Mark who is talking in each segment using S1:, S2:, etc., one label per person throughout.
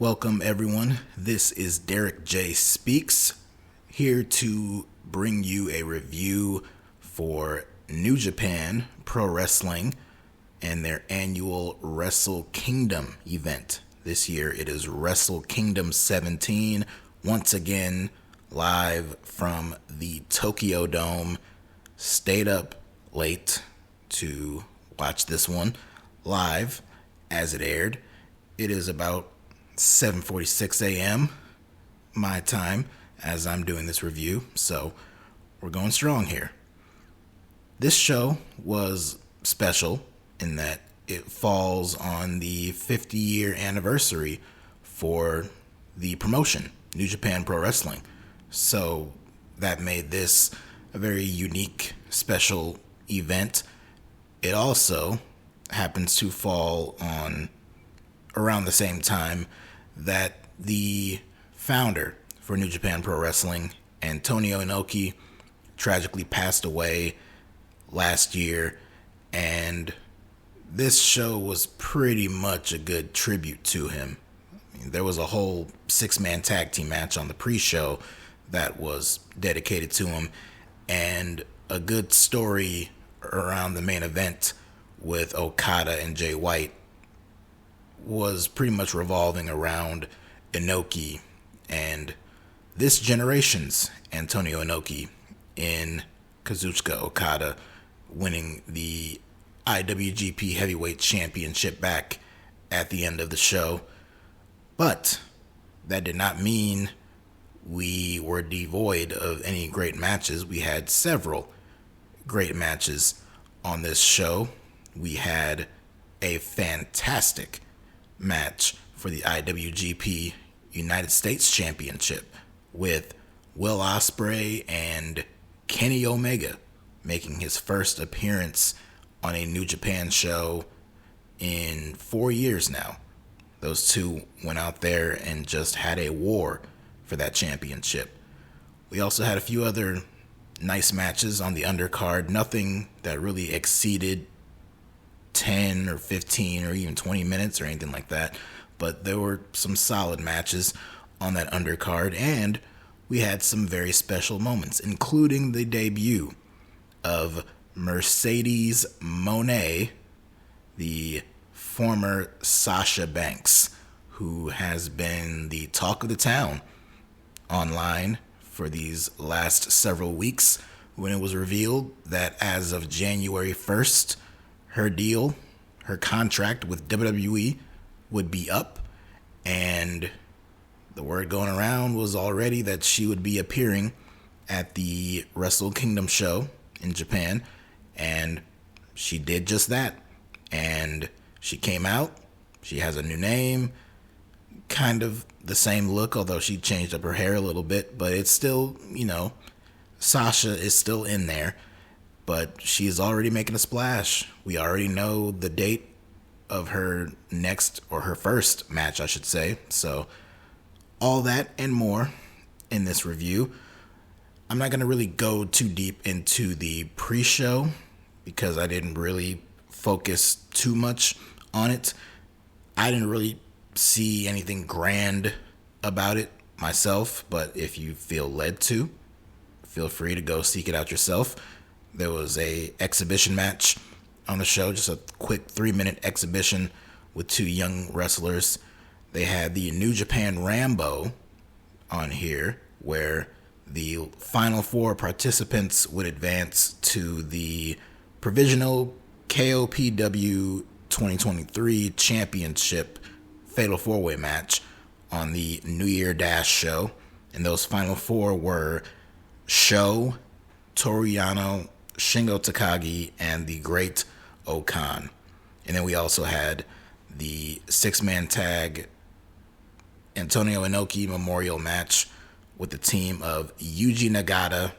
S1: Welcome, everyone. This is DerekJ Speaks, here to bring you a review for New Japan Pro Wrestling and their annual Wrestle Kingdom event. This year it is Wrestle Kingdom 17, once again live from the Tokyo Dome. Stayed up late to watch this one live as it aired. It is about 7:46 a.m. my time as I'm doing this review, so we're going strong here. This show was special in that it falls on the 50-year anniversary for the promotion, New Japan Pro Wrestling. So that made this a very unique, special event. It also happens to fall on around the same time that the founder for New Japan Pro Wrestling, Antonio Inoki, tragically passed away last year, and this show was pretty much a good tribute to him. There was a whole 6-man tag team match on the pre-show that was dedicated to him, and a good story around the main event with Okada and Jay White was pretty much revolving around Inoki and this generation's Antonio Inoki in Kazuchika Okada winning the IWGP Heavyweight Championship back at the end of the show. But that did not mean we were devoid of any great matches. We had several great matches on this show. We had a fantastic match for the IWGP United States Championship with Will Ospreay and Kenny Omega making his first appearance on a New Japan show in 4 years now. Those two went out there and just had a war for that championship. We also had a few other nice matches on the undercard, nothing that really exceeded 10 or 15 or even 20 minutes or anything like that, but there were some solid matches on that undercard, and we had some very special moments, including the debut of Mercedes Mone, the former Sasha Banks, who has been the talk of the town online for these last several weeks, when it was revealed that as of January 1st, her contract with WWE would be up, and the word going around was already that she would be appearing at the Wrestle Kingdom show in Japan, and she did just that. And she came out, she has a new name, kind of the same look, although she changed up her hair a little bit, but it's still, Sasha is still in there. But she is already making a splash. We already know the date of her next, or her first match, I should say. So all that and more in this review. I'm not going to really go too deep into the pre-show because I didn't really focus too much on it. I didn't really see anything grand about it myself, but if you feel led to, feel free to go seek it out yourself. There was a exhibition match on the show, just a quick 3-minute exhibition with two young wrestlers. They had the New Japan Ranbo on here, where the final 4 participants would advance to the Provisional KOPW 2023 Championship Fatal 4-Way match on the New Year Dash show. And those final 4 were Sho, Toru Yano, Shingo Takagi, and the Great Okan. And then we also had the 6-man tag Antonio Inoki memorial match with the team of Yuji Nagata,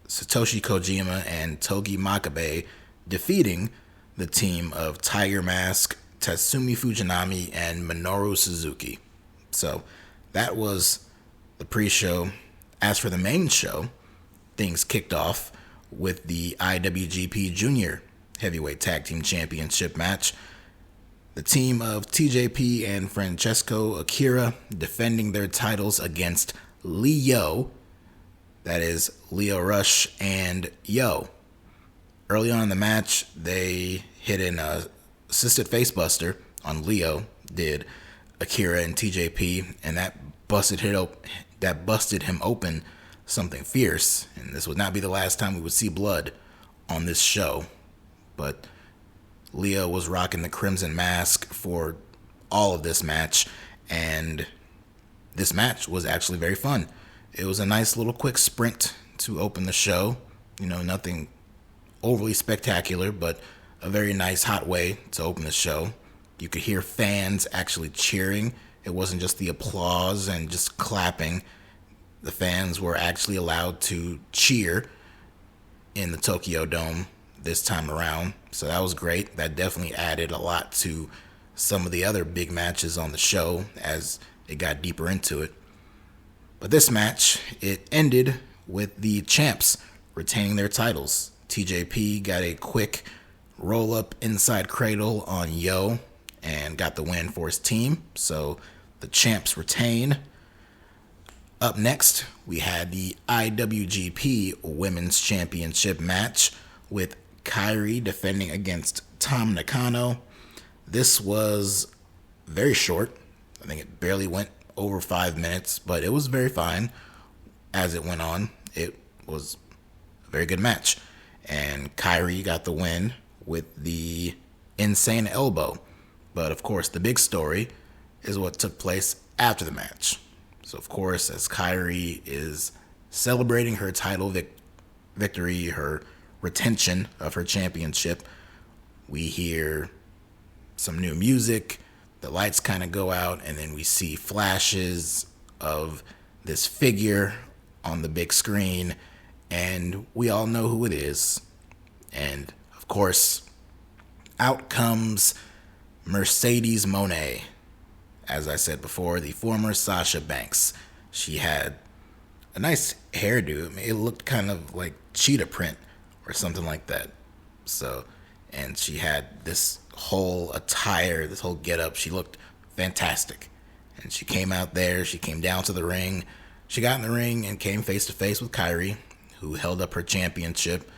S1: Satoshi Kojima, and Togi Makabe defeating the team of Tiger Mask, Tatsumi Fujinami, and Minoru Suzuki. So that was the pre-show. As for the main show, things kicked off with the IWGP Junior Heavyweight Tag Team Championship match. The team of TJP and Francesco Akira defending their titles against LiYoh, that is Lio Rush and Yo. Early on in the match, they hit an assisted facebuster on LiYoh, did Akira and TJP, and that busted him open something fierce. And this would not be the last time we would see blood on this show. But LiYoh was rocking the crimson mask for all of this match, and this match was actually very fun. It was a nice little quick sprint to open the show. You know, nothing overly spectacular, but a very nice hot way to open the show. You could hear fans actually cheering. It wasn't just the applause and just clapping. The fans were actually allowed to cheer in the Tokyo Dome this time around. So that was great. That definitely added a lot to some of the other big matches on the show as it got deeper into it. But this match, it ended with the champs retaining their titles. TJP got a quick roll-up inside cradle on Yo and got the win for his team. So the champs retain. Up next, we had the IWGP Women's Championship match with Kairi defending against Tam Nakano. This was very short. I think it barely went over 5 minutes, but it was very fine as it went on. It was a very good match. And Kairi got the win with the insane elbow. But of course, the big story is what took place after the match. So of course, as Kairi is celebrating her title victory, her retention of her championship, we hear some new music, the lights kind of go out, and then we see flashes of this figure on the big screen, and we all know who it is. And of course, out comes Mercedes Mone. As I said before, the former Sasha Banks. She had a nice hairdo. I mean, it looked kind of like cheetah print or something like that. So, and she had this whole attire, this whole getup. She looked fantastic. And she came out there, she came down to the ring. She got in the ring and came face to face with Kairi, who held up her championship.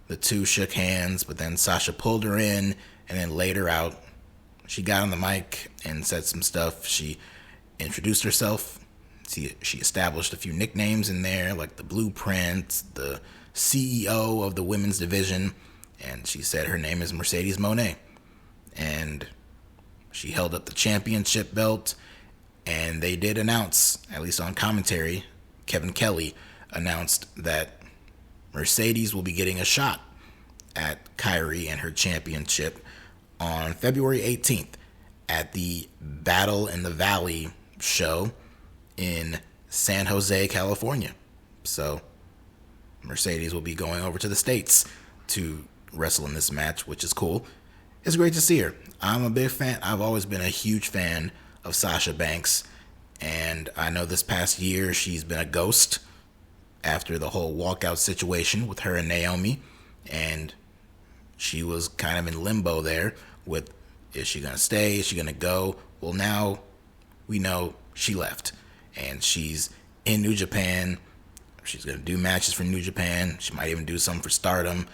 S1: The two shook hands, but then Sasha pulled her in and then laid her out. She got on the mic and said some stuff. She introduced herself. She established a few nicknames in there, like the Blueprint, the CEO of the women's division, and she said her name is Mercedes Mone. And she held up the championship belt, and they did announce, at least on commentary, Kevin Kelly announced that Mercedes will be getting a shot at Kairi and her championship on February 18th at the Battle in the Valley show in San Jose, California. So Mercedes will be going over to the States to wrestle in this match, which is cool. It's great to see her. I'm a big fan. I've always been a huge fan of Sasha Banks, and I know this past year she's been a ghost after the whole walkout situation with her and Naomi, and she was kind of in limbo there with, is she going to stay? Is she going to go? Well, now we know she left, and she's in New Japan. She's going to do matches for New Japan. She might even do some for Stardom.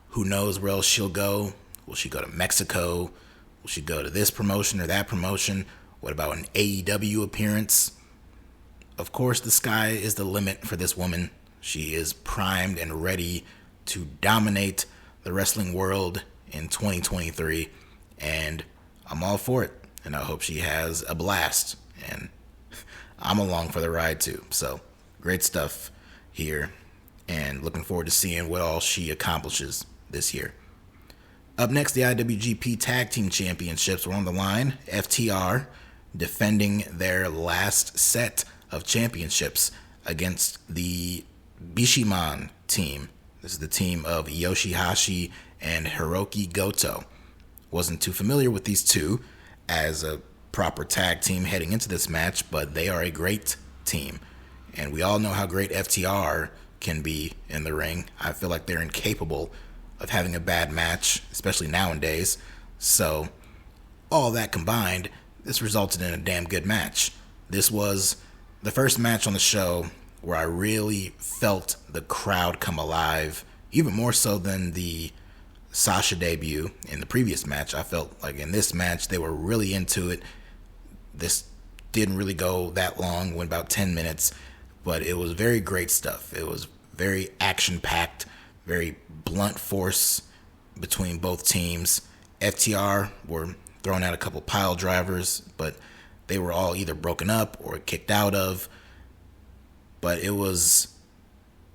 S1: Who knows where else she'll go? Will she go to Mexico? Will she go to this promotion or that promotion? What about an AEW appearance? Of course, the sky is the limit for this woman. She is primed and ready to dominate the wrestling world in 2023, and I'm all for it, and I hope she has a blast, and I'm along for the ride too. So great stuff here, and looking forward to seeing what all she accomplishes this year. Up next, the IWGP Tag Team Championships were on the line. FTR defending their last set of championships against the Bishamon team. This is the team of Yoshihashi and Hiroki Goto. Wasn't too familiar with these two as a proper tag team heading into this match, but they are a great team. And we all know how great FTR can be in the ring. I feel like they're incapable of having a bad match, especially nowadays. So all that combined, this resulted in a damn good match. This was the first match on the show where I really felt the crowd come alive, even more so than the Sasha debut in the previous match. I felt like in this match they were really into it. This didn't really go that long, went about 10 minutes, but it was very great stuff. It was very action-packed, very blunt force between both teams. FTR were throwing out a couple pile drivers, but they were all either broken up or kicked out of. But it was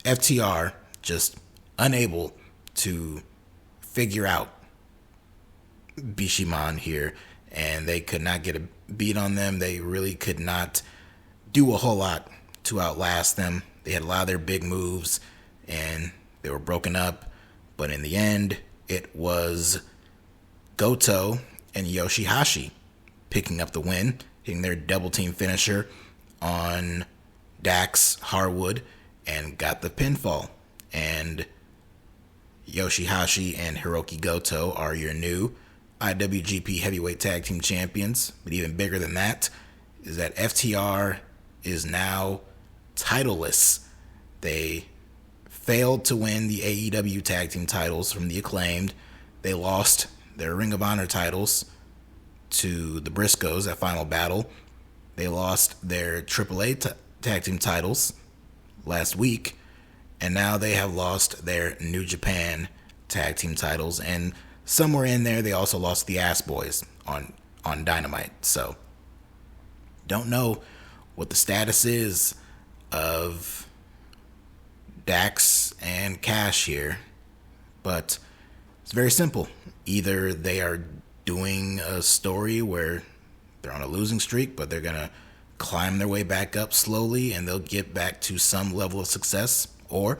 S1: FTR just unable to figure out Bishamon here, and they could not get a beat on them. They really could not do a whole lot to outlast them. They had a lot of their big moves, and they were broken up. But in the end, it was Goto and Yoshihashi picking up the win, hitting their double team finisher on Dax Harwood, and got the pinfall. And Yoshihashi and Hiroki Goto are your new IWGP Heavyweight Tag Team Champions. But even bigger than that is that FTR is now titleless. They failed to win the AEW Tag Team titles from the Acclaimed. They lost their Ring of Honor titles to the Briscoes at Final Battle. They lost their AAA Tag Team titles last week. And now they have lost their New Japan Tag Team titles. And somewhere in there, they also lost the Ass Boys on Dynamite. So, don't know what the status is of Dax and Cash here. But it's very simple. Either they are doing a story where they're on a losing streak, but they're going to climb their way back up slowly and they'll get back to some level of success, or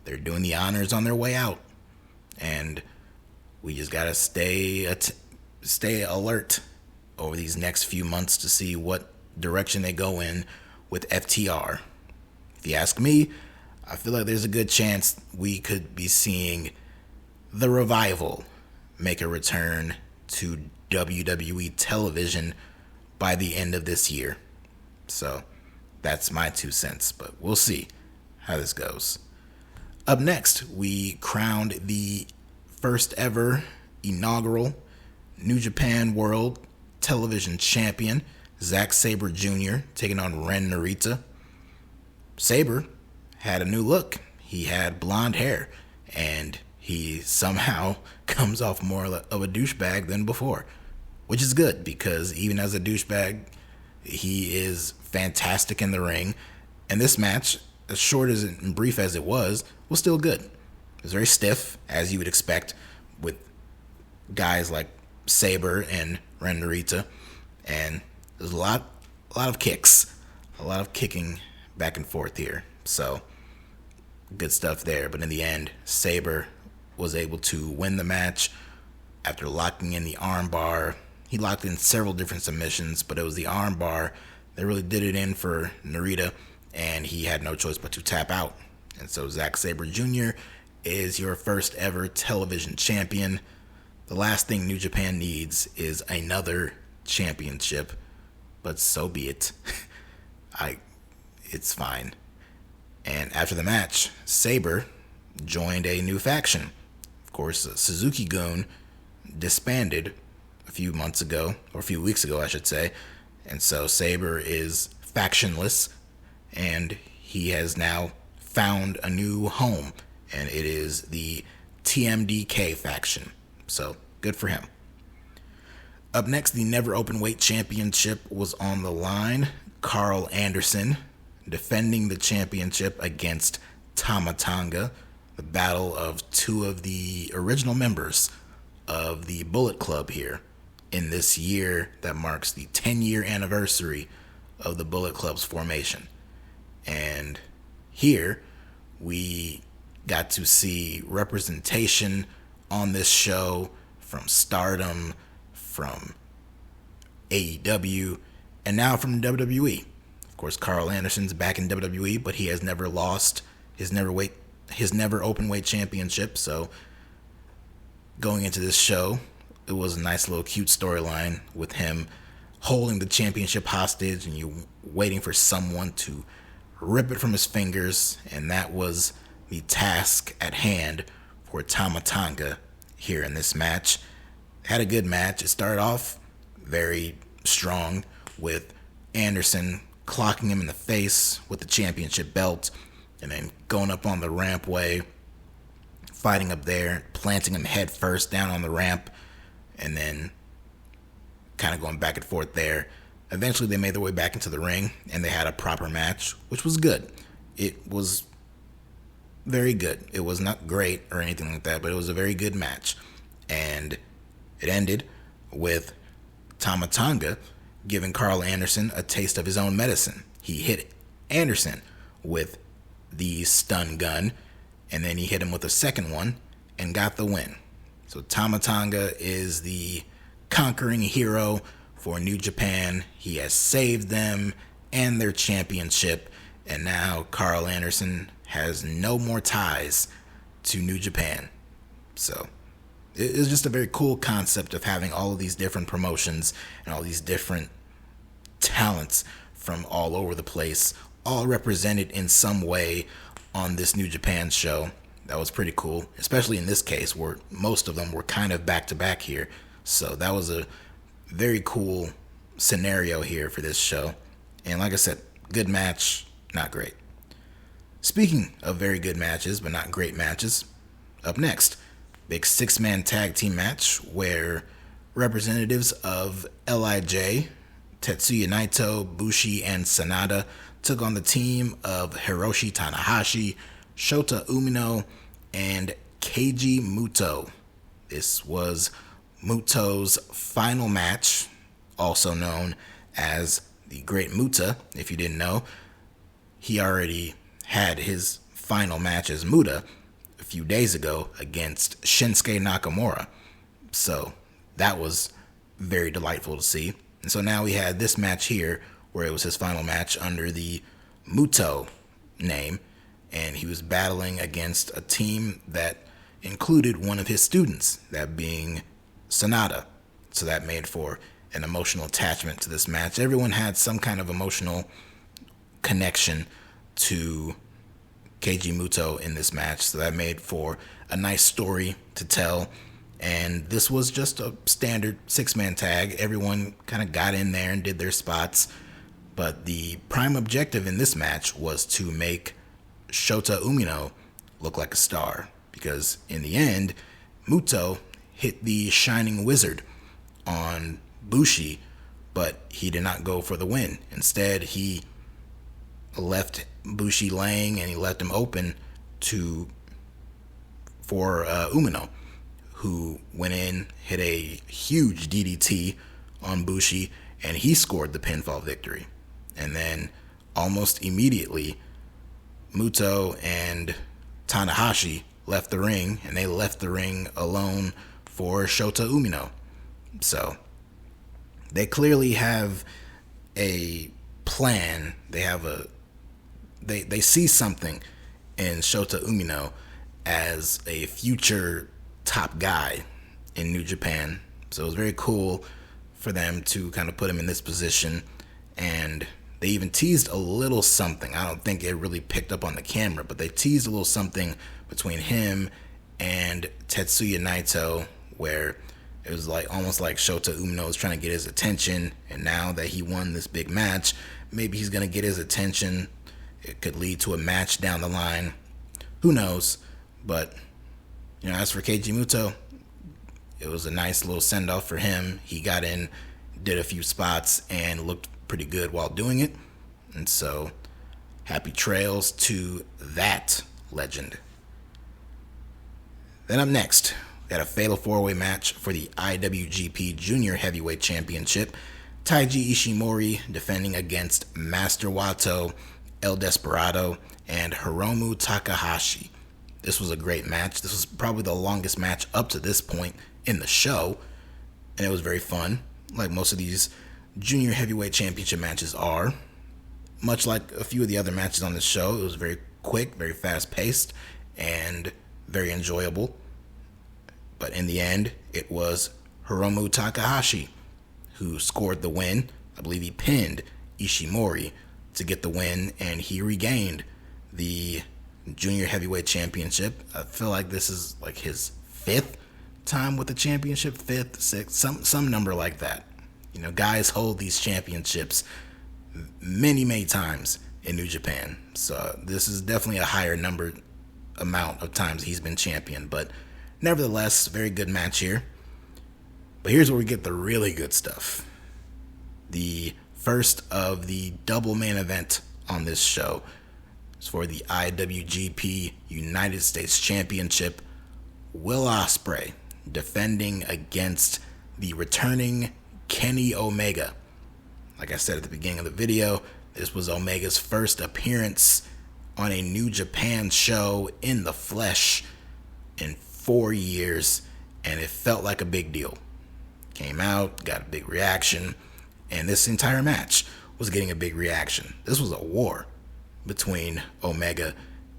S1: they're doing the honors on their way out. And we just got to stay alert over these next few months to see what direction they go in with FTR. If you ask me, I feel like there's a good chance we could be seeing the Revival make a return to WWE television by the end of this year. So that's my 2 cents, but we'll see how this goes. Up next, we crowned the first ever inaugural New Japan World Television Champion, Zack Sabre Jr., taking on Ren Narita. Sabre had a new look. He had blonde hair, and he somehow comes off more of a douchebag than before, which is good because even as a douchebag, he is fantastic in the ring. And this match, as short as and brief as it was still good. It was very stiff, as you would expect with guys like Sabre and Ren Narita. And there's a lot of kicks, a lot of kicking back and forth here. So good stuff there. But in the end, Sabre was able to win the match after locking in the armbar. He locked in several different submissions, but it was the armbar that really did it in for Narita, and he had no choice but to tap out. And so Zack Sabre Jr. is your first ever television champion. The last thing New Japan needs is another championship, but so be it. It's fine. And after the match, Sabre joined a new faction. Of course, Suzuki-gun disbanded a few months ago, or a few weeks ago, I should say. And so Sabre is factionless, and he has now found a new home, and it is the TMDK faction. So good for him. Up next, the Never Openweight Championship was on the line. Carl Anderson defending the championship against Tama Tonga, the battle of two of the original members of the Bullet Club here in this year that marks the 10-year anniversary of the Bullet Club's formation. And here we got to see representation on this show from Stardom, from AEW, and now from WWE. Of course, Carl Anderson's back in WWE, but he has never lost his never openweight championship. So going into this show, it was a nice little cute storyline with him holding the championship hostage and you waiting for someone to rip it from his fingers, and that was the task at hand for Tama Tonga here in this match. Had a good match. It started off very strong with Anderson clocking him in the face with the championship belt and then going up on the rampway, fighting up there, planting him head first down on the ramp, and then kind of going back and forth there. Eventually they made their way back into the ring and they had a proper match, which was good. It was very good. It was not great or anything like that, but it was a very good match. And it ended with Tama Tonga giving Carl Anderson a taste of his own medicine. He hit Anderson with the stun gun, and then he hit him with a second one and got the win. So Tama Tonga is the conquering hero for New Japan. He has saved them and their championship, and now Carl Anderson has no more ties to New Japan. So it's just a very cool concept of having all of these different promotions and all these different talents from all over the place, all represented in some way on this New Japan show. That was pretty cool, especially in this case where most of them were kind of back to back here. So that was a very cool scenario here for this show. And like I said, good match, not great. Speaking of very good matches, but not great matches, up next, big 6-man tag team match where representatives of LIJ, Tetsuya Naito, Bushi, and Sanada took on the team of Hiroshi Tanahashi, Shota Umino, and Keiji Muto. This was Muto's final match, also known as the Great Muta, if you didn't know. He already had his final match as Muta a few days ago against Shinsuke Nakamura. So that was very delightful to see. And so now we had this match here where it was his final match under the Muto name, and he was battling against a team that included one of his students, that being Sanada. So that made for an emotional attachment to this match. Everyone had some kind of emotional connection to Keiji Muto in this match, so that made for a nice story to tell. And this was just a standard 6-man tag. Everyone kind of got in there and did their spots, but the prime objective in this match was to make Shota Umino look like a star, because in the end, Muto hit the Shining Wizard on Bushi, but he did not go for the win. Instead, he left Bushi laying and he left him open for Umino, who went in, hit a huge DDT on Bushi, and he scored the pinfall victory. And then almost immediately, Muto and Tanahashi left the ring, and they left the ring alone for Shota Umino. So they clearly have a plan. They have they see something in Shota Umino as a future top guy in New Japan. So it was very cool for them to kind of put him in this position, and they even teased a little something. I don't think it really picked up on the camera, but they teased a little something between him and Tetsuya Naito, where it was like almost like Shota Umino was trying to get his attention, and now that he won this big match, maybe he's going to get his attention. It could lead to a match down the line. Who knows? But, as for Keiji Muto, it was a nice little send-off for him. He got in, did a few spots, and looked pretty good while doing it. And so, happy trails to that legend. Then up next, we had a fatal 4-way match for the IWGP Junior Heavyweight Championship. Taiji Ishimori defending against Master Wato, El Desperado, and Hiromu Takahashi. This was a great match. This was probably the longest match up to this point in the show, and it was very fun, like most of these Junior Heavyweight Championship matches are. Much like a few of the other matches on this show, it was very quick, very fast-paced, and very enjoyable. But in the end, it was Hiromu Takahashi, who scored the win. I believe he pinned Ishimori to get the win, and he regained the Junior Heavyweight Championship. I feel like this is like his 5th time with the championship, 5th, 6th, some number like that. You know, guys hold these championships many times in New Japan. So this is definitely a higher amount of times he's been champion. But nevertheless, very good match here. But here's where we get the really good stuff. The first of the double main event on this show is for the IWGP United States Championship. Will Ospreay defending against the returning Kenny Omega. Like I said at the beginning of the video, this was Omega's first appearance on a New Japan show in the flesh in 4 years, and it felt like a big deal. Came out, got a big reaction, and this entire match was getting a big reaction. This was a war between Omega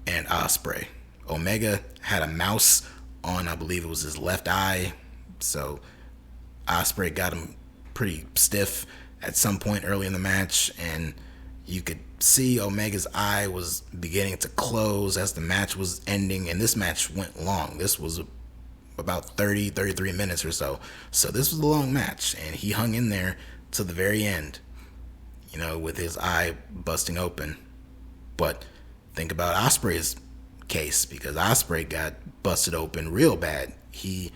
S1: and Ospreay. Omega had a mouse on, I believe it was his left eye, so Ospreay got him pretty stiff at some point early in the match, and you could see Omega's eye was beginning to close as the match was ending, and this match went long. This was about 33 minutes or so. So this was a long match, and he hung in there to the very end, you know, with his eye busting open. But think about Ospreay's case, because Ospreay got busted open real bad. He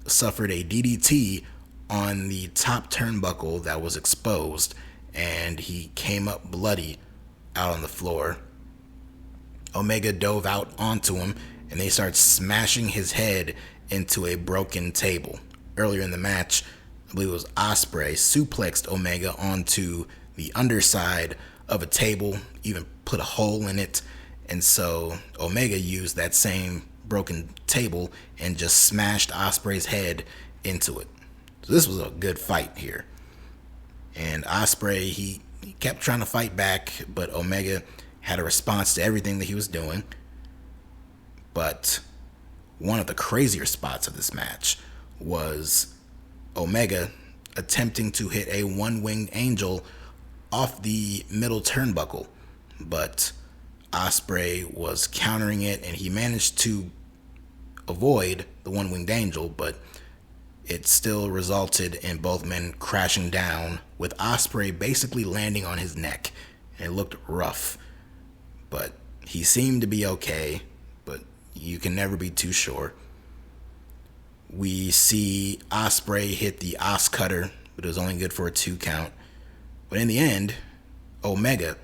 S1: suffered a DDT on the top turnbuckle that was exposed, and he came up bloody out on the floor. Omega dove out onto him, and they started smashing his head into a broken table. Earlier in the match, I believe it was Ospreay suplexed Omega onto the underside of a table, even put a hole in it, and so Omega used that same broken table and just smashed Ospreay's head into it. So this was a good fight here. And Ospreay, he kept trying to fight back, but Omega had a response to everything that he was doing. But one of the crazier spots of this match was Omega attempting to hit a one-winged angel off the middle turnbuckle, but Ospreay was countering it, and he managed to avoid the one-winged angel, but it still resulted in both men crashing down, with Ospreay basically landing on his neck, and it looked rough. But he seemed to be okay, but you can never be too sure. We see Ospreay hit the Os Cutter, but it was only good for a 2 count. But in the end, Omega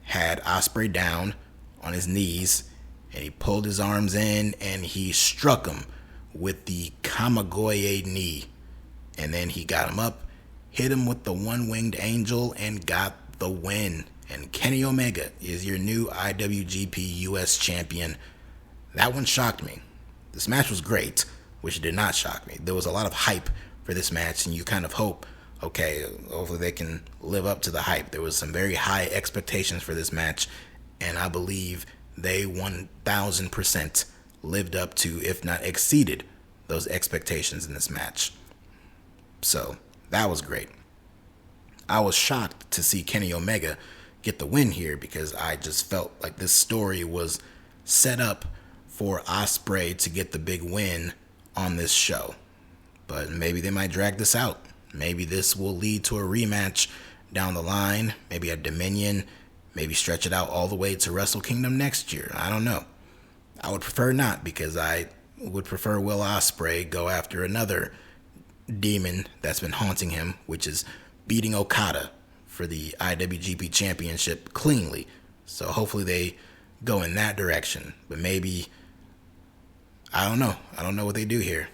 S1: had Ospreay down on his knees, and he pulled his arms in, and he struck him with the Kamigoye knee. And then he got him up, hit him with the one-winged angel, and got the win. And Kenny Omega is your new IWGP US champion. That one shocked me. This match was great, which did not shock me. There was a lot of hype for this match, and you kind of hope, okay, hopefully they can live up to the hype. There was some very high expectations for this match, and I believe they 1000% lived up to, if not exceeded, those expectations in this match. So that was great. I was shocked to see Kenny Omega get the win here, because I just felt like this story was set up for Ospreay to get the big win on this show. But maybe they might drag this out. Maybe this will lead to a rematch down the line, maybe at Dominion, maybe stretch it out all the way to Wrestle Kingdom next year. I don't know. I would prefer not, because I would prefer Will Ospreay go after another demon that's been haunting him, which is beating Okada for the IWGP Championship cleanly. So hopefully they go in that direction. But maybe, I don't know. I don't know what they do here.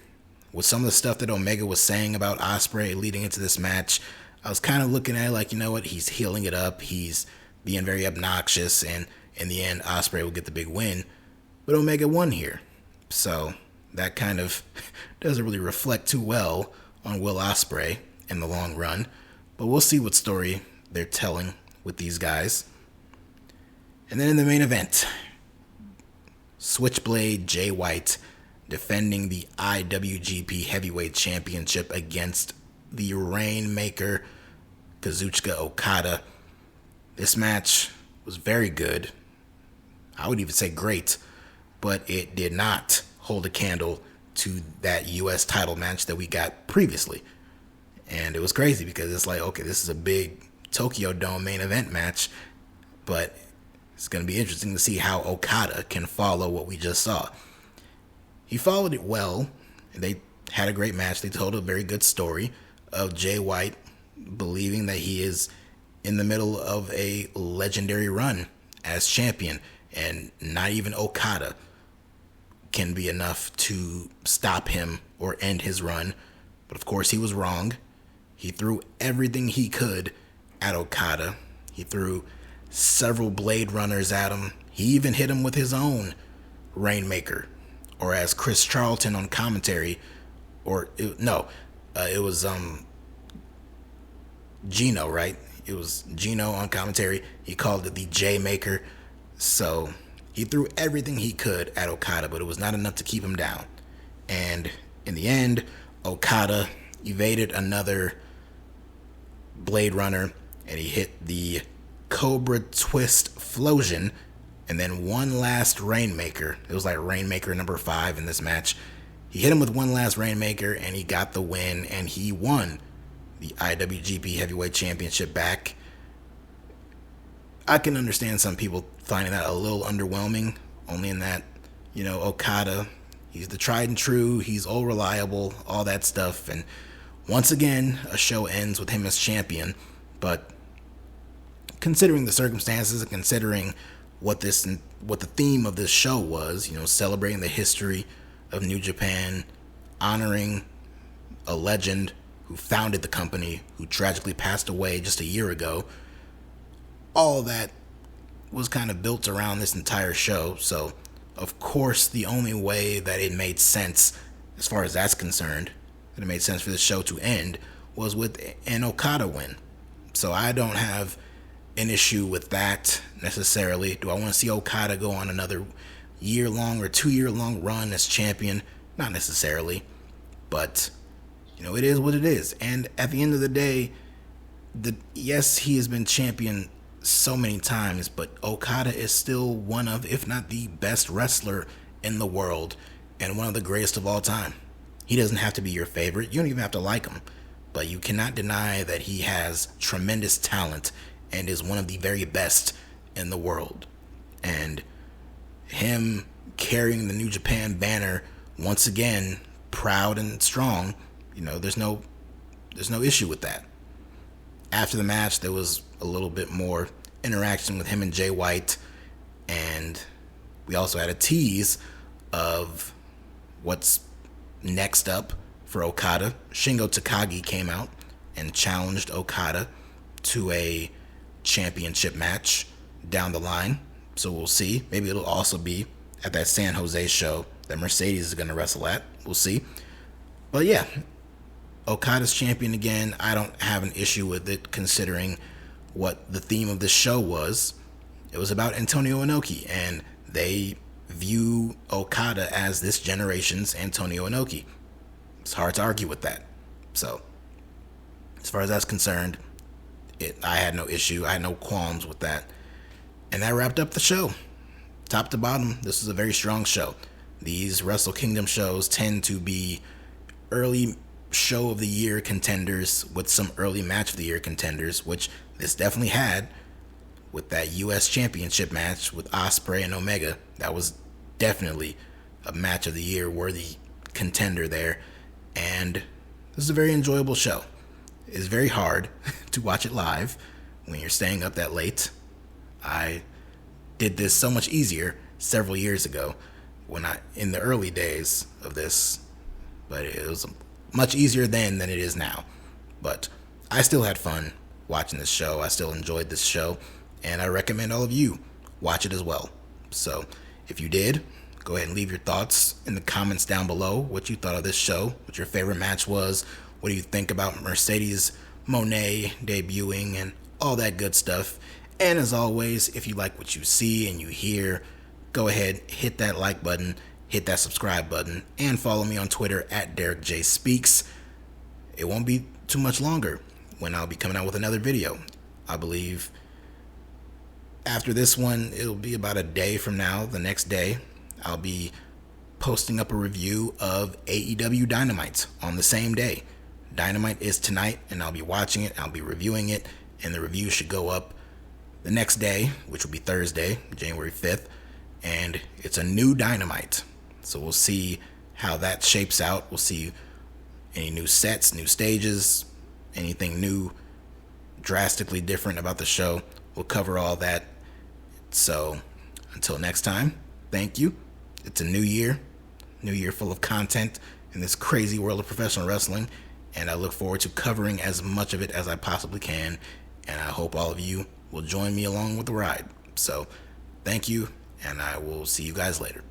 S1: With some of the stuff that Omega was saying about Ospreay leading into this match, I was kind of looking at it like, you know what, he's healing it up. He's being very obnoxious, and in the end, Ospreay will get the big win. But Omega won here. So that kind of doesn't really reflect too well on Will Ospreay in the long run. But we'll see what story they're telling with these guys. And then in the main event, Switchblade Jay White defending the IWGP Heavyweight Championship against the Rainmaker, Kazuchika Okada. This match was very good. I would even say great, but it did not hold a candle to that US title match that we got previously. And it was crazy because it's like, okay, this is a big Tokyo Dome main event match, but it's going to be interesting to see how Okada can follow what we just saw. He followed it well. They had a great match. They told a very good story of Jay White believing that he is in the middle of a legendary run as champion, and not even Okada can be enough to stop him or end his run. But of course he was wrong. He threw everything he could at Okada. He threw several Blade Runners at him. He even hit him with his own Rainmaker, or as Chris Charlton on commentary, it was Gino, right? It was Gino on commentary. He called it the J-Maker. So he threw everything he could at Okada, but it was not enough to keep him down. And in the end, Okada evaded another Blade Runner, and he hit the Cobra Twist Flosion, and then one last Rainmaker. It was like Rainmaker number 5 in this match. He hit him with one last Rainmaker, and he got the win, and he won the IWGP Heavyweight Championship back. I can understand some people finding that a little underwhelming, only in that, Okada, he's the tried and true, he's all reliable, all that stuff, and once again, a show ends with him as champion. But considering the circumstances and considering what the theme of this show was, celebrating the history of New Japan, honoring a legend who founded the company, who tragically passed away just a year ago, all that was kind of built around this entire show. So, of course, the only way that it made sense, as far as that's concerned, that it made sense for the show to end, was with an Okada win. So I don't have an issue with that necessarily. Do I want to see Okada go on another year-long or 2-year-long run as champion? Not necessarily. But, it is what it is. And at the end of the day, yes, he has been champion so many times, but Okada is still one of, if not the best wrestler in the world, and one of the greatest of all time. He doesn't have to be your favorite. You don't even have to like him. But you cannot deny that he has tremendous talent and is one of the very best in the world. And him carrying the New Japan banner once again, proud and strong, there's no issue with that. After the match, there was a little bit more interaction with him and Jay White, and we also had a tease of what's next up for Okada. Shingo Takagi came out and challenged Okada to a championship match down the line. So we'll see. Maybe it'll also be at that San Jose show that Mercedes is going to wrestle at. We'll see. But yeah, Okada's champion again. I don't have an issue with it considering what the theme of this show was. It was about Antonio Inoki, and they view Okada as this generation's Antonio Inoki. It's hard to argue with that. So, as far as that's concerned, I had no issue. I had no qualms with that. And that wrapped up the show. Top to bottom, this is a very strong show. These Wrestle Kingdom shows tend to be early show of the year contenders with some early match of the year contenders, which this definitely had with that US Championship match with Ospreay and Omega. That was definitely a match of the year worthy contender there. And this is a very enjoyable show. It's very hard to watch it live when you're staying up that late. I did this so much easier several years ago in the early days of this, but it was much easier then than it is now. But I still had fun watching this show. I still enjoyed this show, and I recommend all of you watch it as well. So if you did, go ahead and leave your thoughts in the comments down below, what you thought of this show, what your favorite match was, what do you think about Mercedes Mone debuting, and all that good stuff. And as always, if you like what you see and you hear, go ahead, hit that like button, hit hit that subscribe button, and follow me on Twitter at DerekJ Speaks. It won't be too much longer when I'll be coming out with another video. I believe after this one, it'll be about a day from now. The next day, I'll be posting up a review of AEW Dynamite on the same day. Dynamite is tonight, and I'll be watching it, I'll be reviewing it, and the review should go up the next day, which will be Thursday, January 5th, and it's a new Dynamite. So we'll see how that shapes out. We'll see any new sets, new stages, anything new, drastically different about the show. We'll cover all that. So until next time, thank you. It's a new year full of content in this crazy world of professional wrestling, and I look forward to covering as much of it as I possibly can, and I hope all of you will join me along with the ride. So thank you, and I will see you guys later.